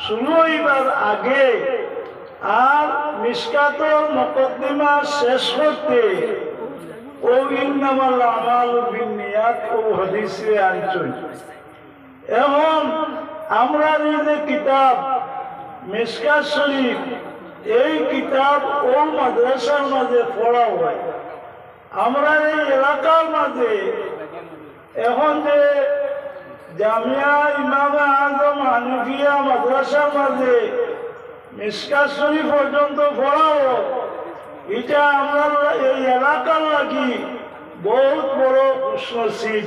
শুরু হইবার আগে আর মিশকাতুল মুকদ্দিমা শেষ করতে ও ইন্নামাল আমালু বিন্নিয়াত ও হাদিসে আনছেন। এখন আমরা যে কিতাব মিশকাত শরীফ, এই কিতাব ও মাদ্রাসার মাঝে পড়া হয়। আমরা এই এলাকার মাঝে এখন যে জামিয়া ইমামে আজম হানিফিয়া মাদ্রাসার মাঝে মিশকাত শরীফ পর্যন্ত পড়াও, এটা আমরা এই এলাকার লাগি বহুত বড় খুশনসিব।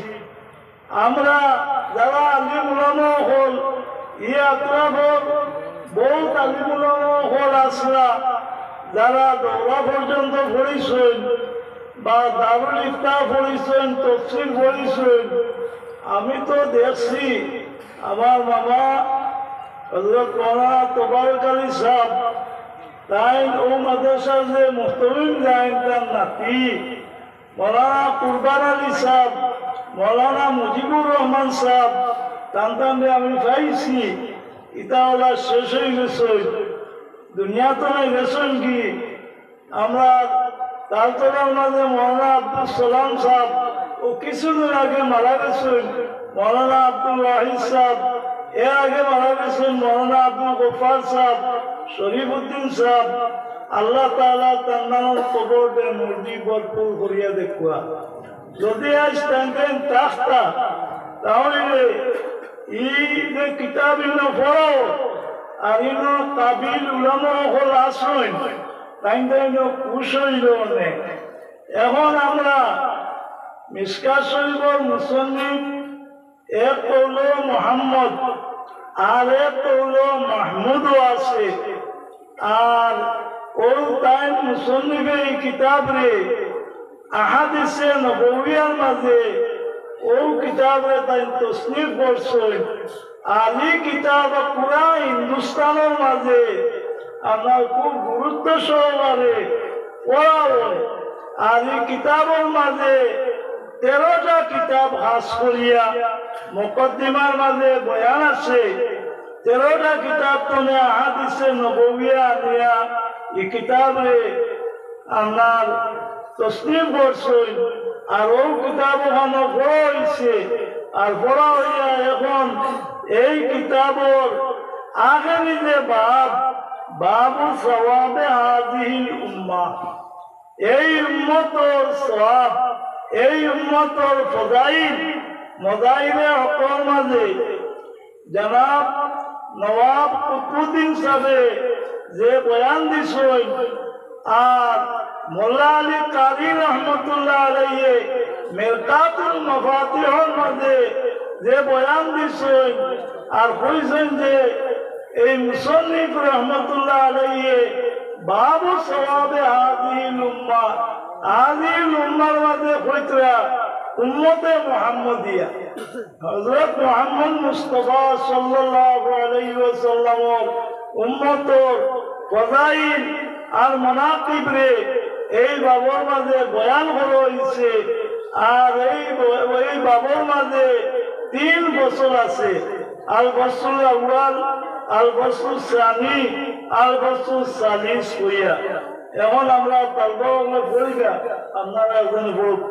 আমরা যারা আলিম উলামা হল আত্রাফর বহুত আলিম উলামা হল আসরা, যারা দৌড়া পর্যন্ত পড়িছেন বা দারুল ইফতা পড়িছেন, তফসির পড়িছেন। আমি তো দেখছি আমার মামা হযরত মাওলানা তোবারক আলী সাহেব তাই ও মাদ্রাসার যে মুহতামিম যান তার নাতি মাওলানা কুরবান আলী সাহেব, মাওলানা মুজিবুর রহমান সাহেব, তান্তানে আমি পাইছি। ইটা ওলা শেষ হয়ে গেছে, দুনিয়া তো নাই গেছেন কি। আমরা তালতলার মাঝে মাওলানা আব্দুল সালাম সাহেব ও কিছুদিন আগে মারা গেছেন। মাওলানা আব্দুল ওয়াহিদ সাহেব এর আগে মারা গেছেন। মাওলানা আব্দুল গফার সাহেব, শরীফ উদ্দিন সাহেব। আল্লাহ তাআলা তার নামের কবরকে মুরজি ভরপুর করিয়া দেখুয়া। যদি আজ টানতেন তাখতা, তাহলে এই যে কিতাব ইনো পড়ো আর ইনো কাবিল উলামা হল আসেন, তাই খুশ হইল অনেক। এখন আমরা মিশকাত শরীফের মুসন্নিফ এক হলো মুহাম্মদ আর এক হলো মাহমুদও আছে। আর ও তাই মুসন্নিফে এই কিতাব রে আহাদিসে নবওয়িয়ার মাঝে ও কিতাব রে তাই তসনিফ করছেন। আর এই কিতাব পুরা হিন্দুস্তানের মাঝে আপনার খুব গুরুত্ব সহকারে পড়া হয়। আর এই কিতাবের মাঝে 13টা কিতাব খাস করিয়া মুকদ্দিমার মাঝে বয়ান আছে। 13টা কিতাব তুমি আহাদিসে নবওয়িয়া দিয়া এই কিতাবে আপনার তসনিফ করছেন। আর ও কিতাব ওখানে পড়া হয়েছে। আর পড়া হইয়া এখন এই কিতাবর আখেরি যে বাবু সওয়াবে হাজিহিল উম্মাহ, এই উম্মতর সওয়াব, এই উম্মতর ফজাইল মজাইলে হকর মাঝে জনাব নওয়াব কুতুবউদ্দিন সাহেব যে বয়ান দিছেন আর মোল্লা আলী কারি রহমতুল্লাহ আলাইহি মিরকাতুল মাফাতিহর মাঝে যে বয়ান দিছেন আর কইছেন যে এই মুসন্নিফ রহমতুল্লাহ আলাইহি বাবু সওয়াবে হাজিহিল উম্মাহ, হাজিহিল উম্মার মাঝে কইতরা উম্মতে মুহাম্মদিয়া হযরত মুহাম্মদ মুস্তাফা সাল্লাল্লাহু আলাইহি ওয়াসাল্লামের উম্মতর ফজাইল আর মানাকিব রে এই বাবর মাঝে বয়ান করা হয়েছে। আর এই বাবর মাঝে 3 বছর আছে, আল বছর আউয়াল, আল বছর সানি, আল বছর সালিস হইয়া। এখন আমরা তালবা পড়িয়া আপনারা একজনে পড়ব।